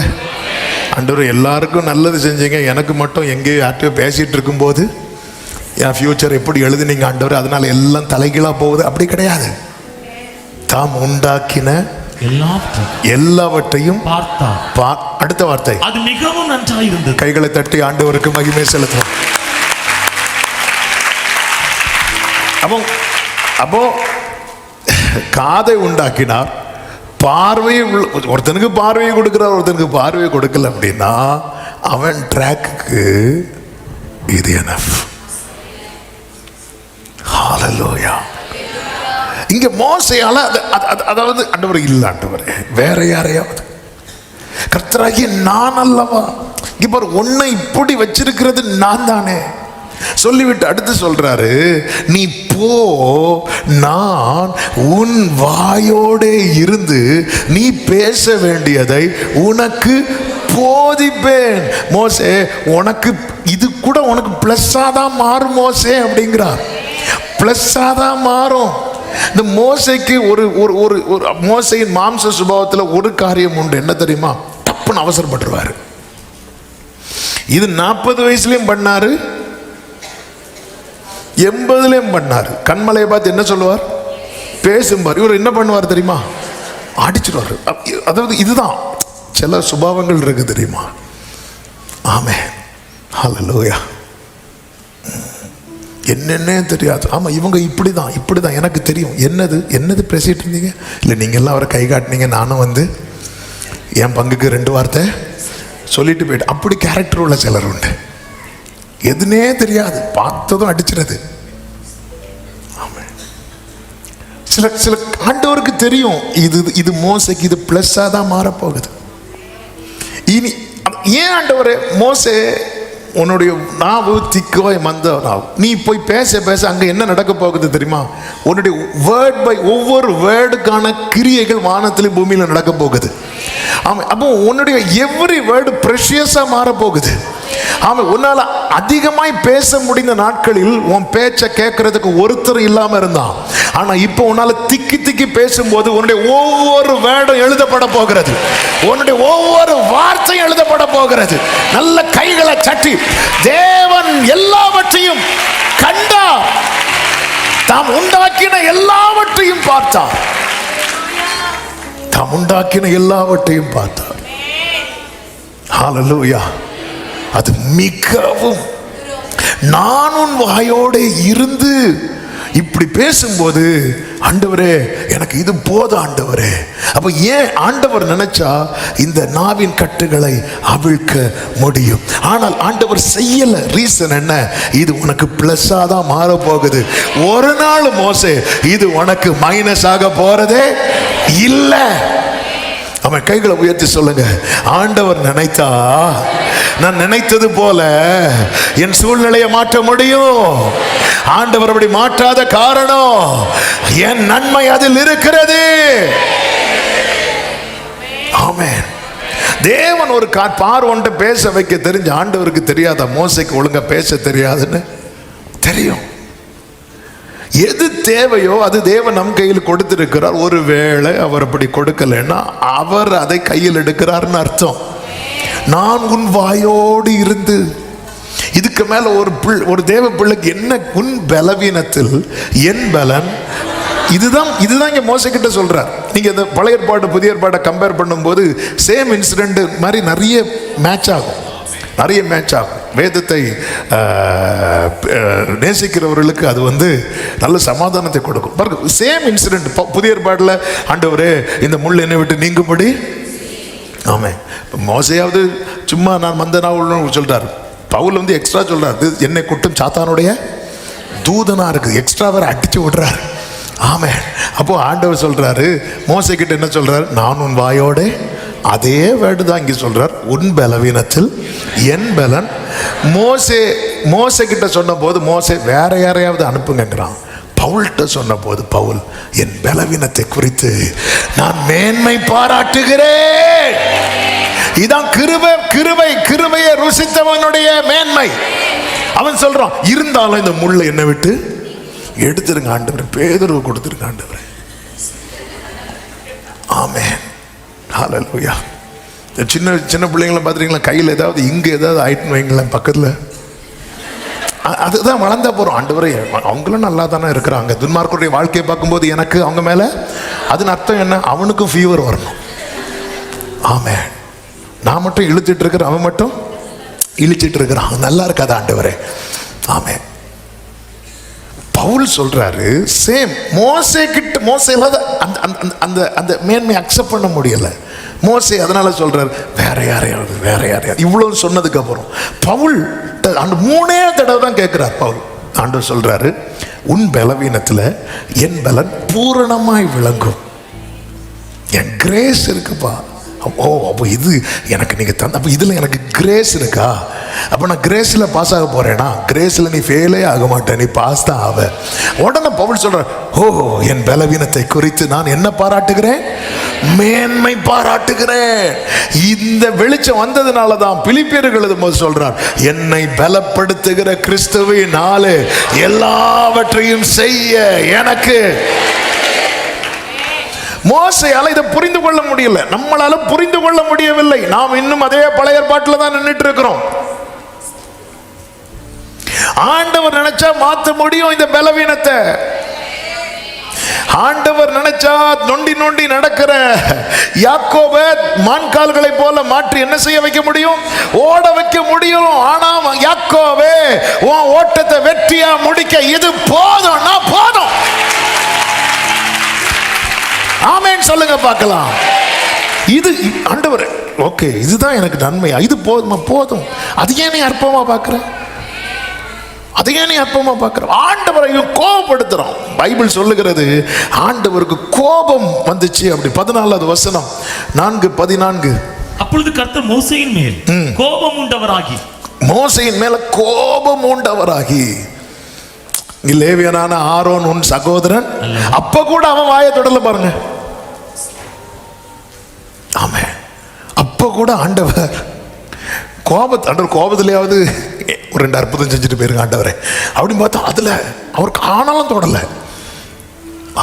[SPEAKER 1] ஆண்டவர் எல்லாருக்கும் நல்லது செஞ்சீங்க, எனக்கு மட்டும் எங்கேயோ யார்கிட்டயோ பேசிட்டு இருக்கும்போது என் ஃபியூச்சர் எப்படி எழுதுனீங்க ஆண்டவர், அதனால எல்லாம் தலைகீழா போகுது, அப்படி கிடையாது. தாம் உண்டாக்கின எல்லாவற்றையும் பார்த்தார். அடுத்த வார்த்தை,
[SPEAKER 2] அது மிகவும் நன்றாக இருந்தது.
[SPEAKER 1] கைகளை தட்டி ஆண்டவருக்கு மகிமை செலுத்துவோம். அப்போ காதை உண்டாக்கினார், பார்வையை ஒருத்தனுக்கு பார்வையை கொடுக்கிறார், ஒருத்தனுக்கு பார்வையை கொடுக்கல அப்படின்னா அவன் ட்ராக்கு இது எனஃப். ஹல்லேலூயா. இங்க மோசையால அதாவது ஆண்டவர் இல்ல, ஆண்டவர் வேற யாரையாவது கர்த்தராகிய நான் அல்லவா? இப்ப உன்னை இப்படி வச்சிருக்கிறது நான் தானே சொல்லிவிட்டு அடுத்து சொல்றாரு, நீ போ, நான் உன் வாயோடே இருந்து நீ பேச வேண்டியதை உனக்கு போதிப்பேன். மோசே உனக்கு இது கூட உனக்கு பிளஸ்ஸா தான் மாறும் மோசே அப்படிங்கிறார். பிளஸ்ஸா தான் மாறும். இந்த மோசைக்கு ஒரு ஒரு மோசையின் மாம்ச சுபாவத்தில் ஒரு காரியம் உண்டு, என்ன தெரியுமா? தப்புன்னு அவசரப்பட்டுருவாரு. இது 40 வயசுலயும் பண்ணாரு, 80லயும் பண்ணாரு. கண்மலையை பார்த்து என்ன சொல்லுவார்? பேசும்பார். இவர் என்ன பண்ணுவார் தெரியுமா? அடிச்சிடுவார். அதாவது இதுதான் சில சுபாவங்கள் இருக்கு தெரியுமா? ஆமென், ஹல்லேலூயா. என்னென்ன தெரியாது. ஆமா, இவங்க இப்படிதான் எனக்கு தெரியும். என்னது பேசிட்டு இருந்தீங்க? இல்லை நீங்க எல்லாம் அவரை கை காட்டினீங்க, நானும் என் பங்குக்கு 2 வார்த்தை சொல்லிட்டு போயிட்டு. அப்படி கேரக்டர் உள்ள சிலர் உண்டு. எதுனே தெரியாது, பார்த்ததும் அடிச்சிருது. சில ஆண்டவருக்கு தெரியும் இது மோசைக்கு இது பிளஸ்ஸா தான் மாறப்போகுது. இனி ஏன் ஆண்டவரே மோசே உன்னுடைய நாவு திக்கோ மந்த நாவு, நீ போய் பேச பேச அங்க என்ன நடக்க போகுது தெரியுமா? உன்னுடைய வேர்ட் பை ஒவ்வொரு வேர்டுக்கான கிரியைகள் வானத்திலும் பூமியில நடக்க போகுது. ஆமா, அப்போ உன்னுடைய எவ்ரி வேர்டு ப்ரெஷியஸா மாற போகுது. ஆமா, உன்னால அதிகமாய் பேச முடிந்த நாட்களில் உன் பேச்சை கேட்கறதுக்கு ஒருத்தர் இல்லாம இருந்தான். ஆனா இப்போ உன்னால திக்கி திக்கி பேசும்போது உன்னுடைய ஒவ்வொரு வேர்டும் எழுதப்பட போகிறது, உன்னுடைய ஒவ்வொரு வார்த்தையும் எழுதப்பட போகிறது. நல்ல கைகளை சட்டி தேவன் எல்லாவற்றையும் கண்டார், தாம் உண்டாக்கின எல்லாவற்றையும் பார்த்தார், தாம் உண்டாக்கின எல்லாவற்றையும் பார்த்தார். ஹல்லேலூயா. அது மிகவும், நான் உன் வாயோடு இருந்து இப்படி பேசும்போது, ஆண்டவரே எனக்கு இது போதும் ஆண்டவரே. அப்ப ஏன் ஆண்டவர் நினைச்சா இந்த நாவின் கட்டுகளை அவிழ்க்க முடியும். ஆனால் ஆண்டவர் செய்யல. ரீசன் என்ன? இது உனக்கு பிளஸ்ஸா தான் மாற போகுது. ஒரு நாள் மோசே இது உனக்கு மைனஸ் ஆக போறதே இல்லை. அவன் கைகளை உயர்த்தி சொல்லுங்க, ஆண்டவர் நினைத்தா நான் நினைத்தது போல என் சூழ்நிலையை மாற்ற முடியும். ஆண்டவர் அப்படி மாற்றாத காரணம் என் நன்மை அதில் இருக்கிறது. ஆமென். தேவன் ஒரு பார்வன்ட்ட பேச வைக்க தெரிஞ்ச ஆண்டவருக்கு தெரியாத மோசைக்கு ஒழுங்கா பேச தெரியாதுன்னு தெரியும். எது தேவையோ அது தேவன் நம் கையில் கொடுத்திருக்கிறார். ஒருவேளை அவர் அப்படி கொடுக்கலைன்னா அவர் அதை கையில் எடுக்கிறார்னு அர்த்தம். நான் உன் வாயோடு இருந்து, இதுக்கு மேல ஒரு தேவ பிள்ளைக்கு என்ன? உன் பலவீனத்தில் என் பலன். இதுதான் இங்க மோசே கிட்ட சொல்றார். நீங்க இந்த பழைய ஏற்பாடு புதிய ஏற்பாட்டை கம்பேர் பண்ணும்போது சேம் இன்சிடென்ட் மாதிரி நிறைய மேட்ச் ஆகும். வேதத்தை நேசிக்கிறவர்களுக்கு அது நல்ல சமாதானத்தை கொடுக்கும். பாருங்க, சேம் இன்சிடென்ட் புதிய ஏற்பாட்டில் ஆண்டவரே இந்த முள் என்னை விட்டு நீங்கும்படி. ஆமே, மோசையாவது சும்மா நான் மந்தனா உள்ள சொல்றாரு. பவுல் எக்ஸ்ட்ரா சொல்றாரு, என்னை குட்டும் சாத்தானுடைய தூதனா இருக்கு. எக்ஸ்ட்ரா வேற அடிச்சு விடுறாரு. ஆமே, அப்போ ஆண்டவர் சொல்றாரு மோசை கிட்ட என்ன சொல்றாரு? நான் உன் வாயோட, அதே வேர்டு தான் இங்கே சொல்றார், உன் பலவீனத்தில் என் பலன். மோசே கிட்ட சொன்ன போது மோசே வேற யாரையாவது அனுப்புங்கிறான். பவுல்கிட்ட சொன்ன போது பவுல் என் பலவீனத்தை குறித்து நான் மேன்மை பாராட்டுகிறேன். இதான் கிருபையை ருசித்தவனுடைய மேன்மை. அவன் சொல்றான், இருந்தாலும் இந்த முள்ளை என்னை விட்டு எடுத்துருங்க ஆண்டவரே, பேதுருவை கொடுத்துருங்க ஆண்டவரே. ஆமென். ஹல்லேலூயா. சின்ன பிள்ளைங்களை பார்த்துருங்களா, கையில் ஏதாவது இங்கே ஏதாவது ஆயிட்டுன்னு வைங்களேன் பக்கத்தில், அதுதான் வளர்ந்தா போகிறோம். ஆண்டவரே அவங்களும் நல்லா தானே இருக்கிறாங்க. துன்மார்க்கருடைய வாழ்க்கையை பார்க்கும்போது எனக்கு அவங்க மேலே, அதுன்னு அர்த்தம் என்ன? அவனுக்கும் ஃபீவர் வரணும். ஆமென். நான் மட்டும் இழுத்துட்டு இருக்கிறேன், அவன் மட்டும் இழுச்சிட்டு இருக்கிறான். நல்லா இருக்காது ஆண்டவரே. ஆமென். பவுல் சொல்றாரு சேம் மோசே இல்லாத அந்த மேன்மை அக்செப்ட் பண்ண முடியல மோசே. அதனால சொல்றாரு வேற யாரையாவது இவ்வளவு சொன்னதுக்கு அப்புறம் பவுல் அந்த 3 தடவை தான் கேட்கிறார். பவுல் ஆண்டவர் சொல்றாரு, உன் பலவீனத்துல என் பலன் பூரணமாய் விளங்கும். என் கிரேஸ் இருக்குப்பா. ஓ, அப்போ இது எனக்கு நீங்க தந்த, அப்போ இதுல எனக்கு கிரேஸ் இருக்கா? அப்போ நான் கிரேஸ்ல பாஸ் ஆக போறேனா? கிரேஸ்ல நீ ஃபெயிலே ஆக மாட்டே, நீ பாஸ் தான் ஆவ. உடனே பவுல் சொல்ற, ஓ, என் பலவீனத்தை குறித்து நான் என்ன பாராட்டுகிறேன்? மேன்மை பாராட்டுகிறேன். இந்த வெளிச்சம் வந்ததுனால தான் பிலிப்பியர்கள் எழுதும்போது சொல்றார், என்னை பலப்படுத்துகிற கிறிஸ்துவினாலே எல்லாவற்றையும் செய்ய எனக்கு. மோசையால இதை புரிந்து கொள்ள முடியல, நம்மளால புரிந்து கொள்ள முடியவில்லை. நாம் இன்னும் அதே பழைய ஏற்பாட்டில் தான் நின்றுட்டு இருக்கிறோம். ஆண்டவர் நினைச்சா மாற்ற முடியும் இந்த பலவீனத்தை. ஆண்டவர் நினைச்சா நொண்டி நடக்கிற யாக்கோபை மான்கால்களை போல மாற்றி என்ன செய்ய வைக்க முடியும்? ஓட வைக்க முடியும். ஆனா யாக்கோபே, உன் ஓட்டத்தை வெற்றியா முடிக்க இது போதும்னா போதும். ஆமென் சொல்லுங்க பார்க்கலாம். இது ஆண்டவர், ஓகே, இதுதான் எனக்கு நன்மையா? இது போதும். அது ஏன் நீ அற்பமா பார்க்கிற? ஆண்டவரையும் கோபப்படுத்துறோம். பைபிள் சொல்லுகிறது ஆண்டவருக்கு கோபம் வந்துச்சு. அப்படி 14வது வசனம் 4:14.
[SPEAKER 2] அப்பொழுது கர்த்தர் மோசேயின் மேல் கோபம் உண்டவராகி,
[SPEAKER 1] லேவியனான ஆரோன் உன் சகோதரன், அப்ப கூட அவன் வாயை தொடல பாருங்க. ஆமென். அப்ப கூட ஆண்டவர் கோபத்திலேயாவது ஒரு 2 அற்புதம் செஞ்சுட்டு போயிருங்க ஆண்டவரே அப்படின்னு பார்த்தா அதுல அவருக்கு ஆனாலும் தொடலை.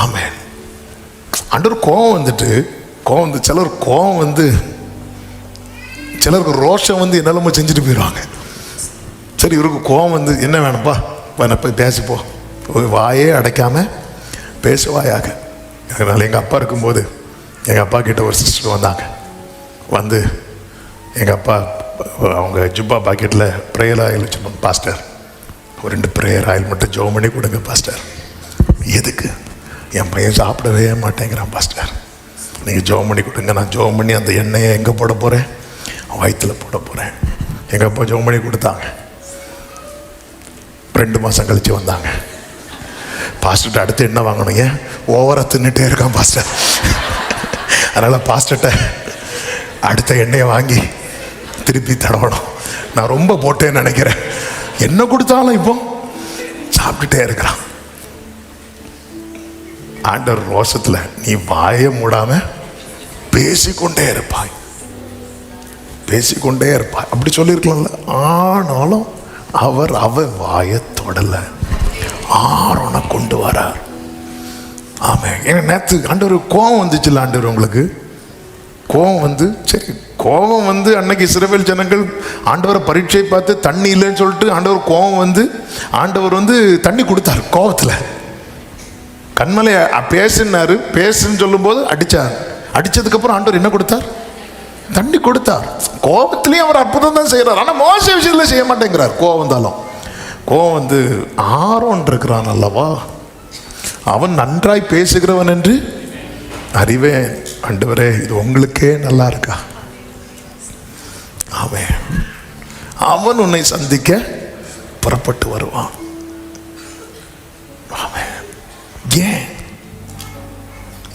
[SPEAKER 1] ஆமென். ஆண்டவர் கோபம் வந்து சிலர் கோபம் வந்து சிலருக்கு ரோஷம் வந்து என்னெல்லாமோ செஞ்சுட்டு போயிடுவாங்க. சரி, இவருக்கு கோபம் வந்து என்ன வேணும்ப்பா, போய் பேசிப்போ, வாயே அடைக்காம பேசுவாயாக. அதனால் எங்கள் அப்பா இருக்கும்போது எங்கள் அப்பா கிட்ட ஒரு சிஸ்டர் வந்தாங்க. வந்து எங்கள் அப்பா அவங்க ஜுப்பா பாக்கெட்டில் ப்ரேயர் ஆயில் வச்சுருப்பாங்க. பாஸ்டர், ஒரு 2 ப்ரேயர் ஆயில் மட்டும் ஜெபம் பண்ணி கொடுங்க பாஸ்டர். எதுக்கு? என் பையன் சாப்பிடவே மாட்டேங்கிறான் பாஸ்டர், நீங்கள் ஜெபம் பண்ணி கொடுங்க. நான் ஜெபம் பண்ணி அந்த எண்ணெயை எங்கே போட போகிறேன்? வயிற்றில் போட போகிறேன். எங்கள் அப்பா ஜெபம் பண்ணி கொடுத்தாங்க. 2 மாதம் கழித்து வந்தாங்க. பாஸ்டர்கிட்ட அடுத்து என்ன வாங்கணுங்க? ஓவராக தின்னுட்டே இருக்கான் பாஸ்டர். அதனால் பாஸ்டர்கிட்ட அடுத்த எண்ணெயை வாங்கி திருப்பி தடவணும். நான் ரொம்ப போட்டேன்னு நினைக்கிறேன். என்ன கொடுத்தாலும் இப்போ சாப்பிட்டுட்டே இருக்கிறான். ஆண்டவர் ரோஷத்தில் நீ வாயை மூடாம பேசிக்கொண்டே இருப்பாய் அப்படி சொல்லியிருக்கலாம்ல. ஆனாலும் அவர் வாயை தொடலை, ஆரோனை கொண்டு வரார். ஆமாம். ஏன்னா நேற்று ஆண்டவர் கோபம் வந்துச்சுல்ல, ஆண்டவர் உங்களுக்கு கோபம் வந்து, சரி கோபம் வந்து அன்னைக்கு இஸ்ரவேல் ஜனங்கள் ஆண்டவரை பரீட்சை பார்த்து தண்ணி இல்லைன்னு சொல்லிட்டு ஆண்டவர் கோபம் வந்து ஆண்டவர் வந்து தண்ணி கொடுத்தார். கோபத்தில் கண்மலை பேசுன்னு சொல்லும்போது அடிச்சதுக்கப்புறம் ஆண்டவர் என்ன கொடுத்தார்? தண்ணி கொடுத்தார். கோபத்திலையும் அவர் அற்புதம் தான் செய்கிறார். ஆனால் மோச விஷயத்தில் செய்ய மாட்டேங்கிறார். கோபம் வந்தாலும் கோபம் வந்து ஆரோன் இருக்கிறான் அல்லவா, அவன் நன்றாய் பேசுகிறவன் என்று அறிவேன். ஆண்டவரே, இது உங்களுக்கே நல்லா இருக்கா? அவன் உன்னை சந்திக்க புறப்பட்டு வருவான். ஏன்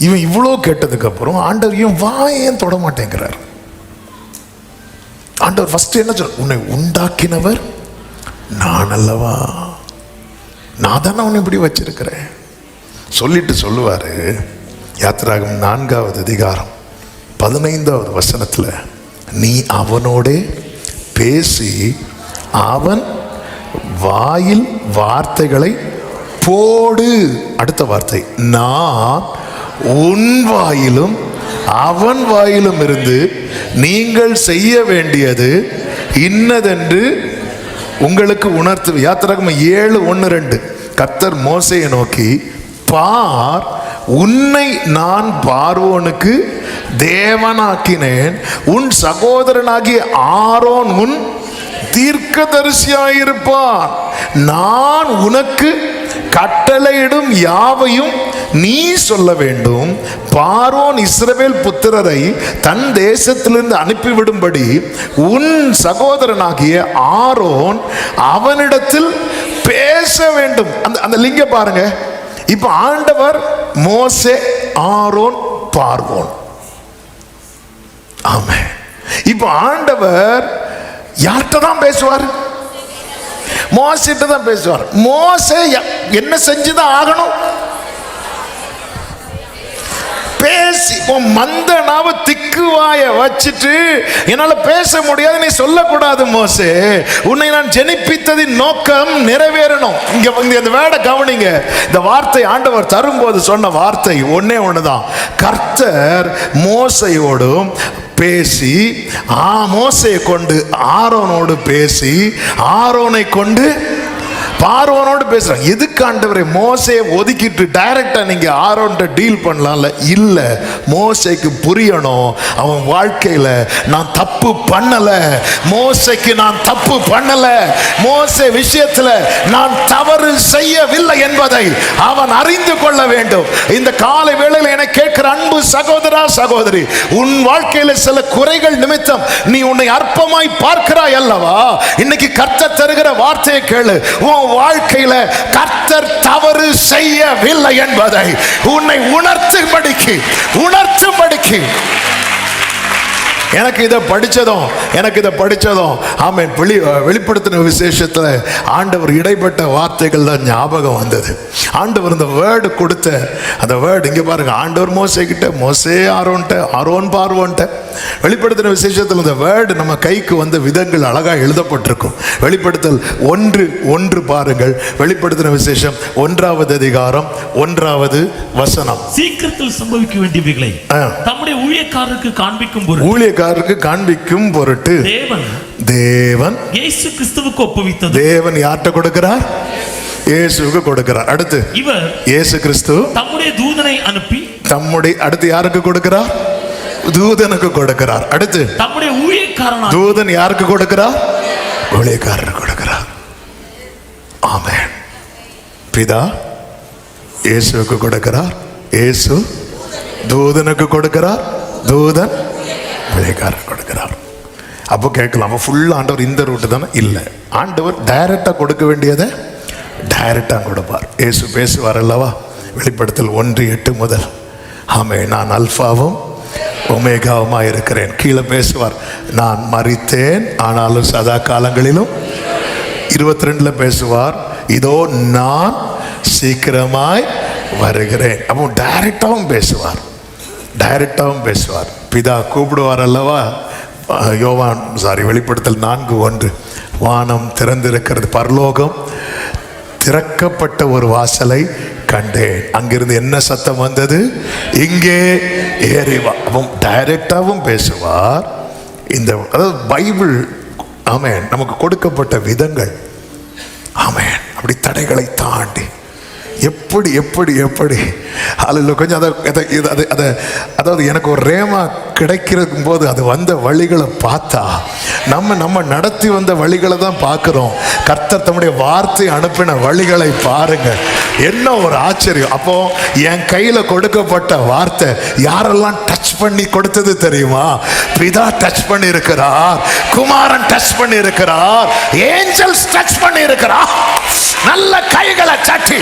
[SPEAKER 1] இவன் இவ்வளோ கேட்டதுக்கு அப்புறம் ஆண்டவர் வாயேன் தொட மாட்டேங்கிறார். ஆண்டவர் ஃபர்ஸ்ட் என்ன சொல்ற? உன்னை உண்டாக்கினவர் நான் அல்லவா, நான் தானே உன்னை இப்படி வச்சிருக்கிறேன் சொல்லிட்டு சொல்லுவாரு. யாத்திராகமம் 4வது அதிகாரம் 15வது வசனத்துல, நீ அவனோடே பேசி அவன் வாயில் வார்த்தைகளை போடு. அடுத்த வார்த்தை, நான் உன் வாயிலும் அவன் வாயிலும் இருந்து நீங்கள் செய்ய வேண்டியது இன்னதென்று உங்களுக்கு உணர்த்து. யாத்திராகமம் 7:1-2. கர்த்தர் மோசேயை நோக்கி, பார், உன்னை நான் பார்வோனுக்கு தேவனாக்கினேன், உன் சகோதரனாகிய ஆரோன் உன் தீர்க்கதரிசியாயிருப்பான், நான் உனக்கு கட்டளையிடும் யாவையும் நீ சொல்ல வேண்டும். பார்வோன் இஸ்ரவேல் புத்திரரை தன் தேசத்திலிருந்து அனுப்பிவிடும்படி உன் சகோதரனாகிய ஆரோன் அவனிடத்தில் பேச வேண்டும். அந்த லிங்க பாருங்க. இப்ப ஆண்டவர் மோசே, ஆரோன், பார்வோன். ஆமென். இப்ப ஆண்டவர் யார்கிட்ட தான் பேசுவார்? மோசேட்ட தான் பேசுவார். மோசே என்ன செஞ்சுதான் ஆகணும்? பேசி. மந்த நாவ திக்குவாய வச்சுட்டு என்னால பேச முடியாது நீ சொல்லக்கூடாது மோசே, உன்னை நான் ஜெனிப்பித்ததின் நோக்கம் நிறைவேறணும். இங்க இந்த வேட கவனிங்க. இந்த வார்த்தை ஆண்டவர் தரும்போது சொன்ன வார்த்தை ஒன்னே ஒண்ணுதான். கர்த்தர் மோசையோடும் பேசி மோசையை கொண்டு ஆரோனோடு பேசி ஆரோனை கொண்டு பார்வோனோடு பேசுறாங்க. எதுக்கு ஆண்டவரே? மோசையை ஒதுக்கிட்டு டைரக்டா நீங்க ஆரோன்ட்ட டீல் பண்ணலாம்ல. இல்ல, மோசைக்கு புரியணும் அவன் வாழ்க்கையில நான் தப்பு பண்ணல, மோசைக்கு நான் தப்பு பண்ணல, மோசே விஷயத்துல நான் தவறு செய்யவில்லை என்பதை அவன் அறிந்து கொள்ள வேண்டும். இந்த காலை வேளையில் என கேட்கிற அன்பு சகோதரா சகோதரி, உன் வாழ்க்கையில சில குறைகள் நிமித்தம் நீ உன்னை அற்பமாய் பார்க்கிறாய் அல்லவா? இன்னைக்கு கர்த்தர் தருகிற வார்த்தையை கேளு. உன் வாழ்க்கையில கர்த்தர் தவறு செய்யவில்லை என்பதை உன்னை உணர்த்தும்படிக்கு எனக்கு இதை படிச்சதும் ஆமென். வெளிப்படுத்தின விசேஷத்துல ஆண்டவர் இடைப்பட்ட வார்த்தைகள் தான் ஞாபகம் வந்தது. ஆண்டவர் இந்த வேர்டு கொடுத்த அந்த வேர்டு இங்க பாருங்க. ஆண்டவர் மோசே கிட்ட, மோசே ஆரோன் பார்வோன்ட்ட. வெளிப்படுத்தின விசேஷத்தில் இந்த வேர்டு நம்ம கைக்கு வந்த விதங்கள் அழகா எழுதப்பட்டிருக்கும். வெளிப்படுத்தல் 1:1 பாருங்கள். வெளிப்படுத்தின விசேஷம் 1வது அதிகாரம் 1வது வசனம்.
[SPEAKER 2] சீக்கிரத்தில் சம்பவிக்க வேண்டியவைகளை தம்முடைய ஊழியக்காரருக்கு காண்பிக்கும் பொருட்டு
[SPEAKER 1] தேவன்
[SPEAKER 2] இயேசு கிறிஸ்துவுக்கு ஒப்புவித்தது.
[SPEAKER 1] தேவன் யார்கிட்ட கொடுக்கிறார்? இயேசுவுக்கு கொடுக்கிறார். அடுத்து
[SPEAKER 2] இவர்
[SPEAKER 1] இயேசு கிறிஸ்து
[SPEAKER 2] தம்முடைய தூதனை அனுப்பி
[SPEAKER 1] அடுத்து யாருக்கு கொடுக்கிறார்? தூதனுக்கு கொடுக்கிறார். அடுத்து
[SPEAKER 2] தம்முடைய ஊழியக்காரன்.
[SPEAKER 1] தூதன் யாருக்கு கொடுக்கிறார்? ஊழியக்காரருக்கு கொடுக்கிறார். ஆமென். பிதா இயேசுவுக்கு கொடுக்கிறார், இயேசு தூதனுக்கு கொடுக்கிறார், தூதன் ஊழியக்காரருக்கு கொடுக்கிறார். அப்போ கேட்கலாம், ஃபுல் ஆண்டவர் இந்த ரூட்டு தானே? இல்லை, ஆண்டவர் டைரக்டா கொடுக்க வேண்டியதை டைரக்டா கொடுப்பார். இயேசு பேசுவார் அல்லவா? வெளிப்படுத்தல் 1:8 முதல். ஆமே, நான் அல்பாவும் ஒமேகாவுமா இருக்கிறேன். கீழே பேசுவார், நான் மரித்தேன் ஆனாலும் சதா காலங்களிலும். 22 பேசுவார், இதோ நான் சீக்கிரமாய் வருகிறேன். அப்போ டைரக்டாவும் பேசுவார். பிதா கூப்பிடுவார் அல்லவா? வெளிப்படுத்தல் 4:1 வானம் திறந்திருக்கிறது, பரலோகம் திறக்கப்பட்ட ஒரு வாசலை கண்டேன். அங்கிருந்து என்ன சத்தம் வந்தது? இங்கே ஏறி வா. டைரக்டாவும் பேசுவார். அதாவது பைபிள் ஆமென் நமக்கு கொடுக்கப்பட்ட விதங்கள் ஆமென் அப்படி தடைகளை தாண்டி எப்படி அதில் கொஞ்சம் அதாவது எனக்கு ஒரு ரேமா கிடைக்கும் போது அது வந்த வழிகளை பார்த்தா நம்ம நடத்தி வந்த வழிகளை தான் பார்க்குறோம். கர்த்தர் தம்முடைய வார்த்தை அனுப்பின வழிகளை பாருங்க, என்ன ஒரு ஆச்சரியம். அப்போ என் கையில் கொடுக்கப்பட்ட வார்த்தை யாரெல்லாம் டச் பண்ணி கொடுத்தது தெரியுமா? பிதா டச் பண்ணி இருக்கிறார், குமாரன் டச் பண்ணி இருக்கிறார், ஏஞ்சல்ஸ் டச் பண்ணி இருக்கிறார். நல்ல கைகளை தட்டி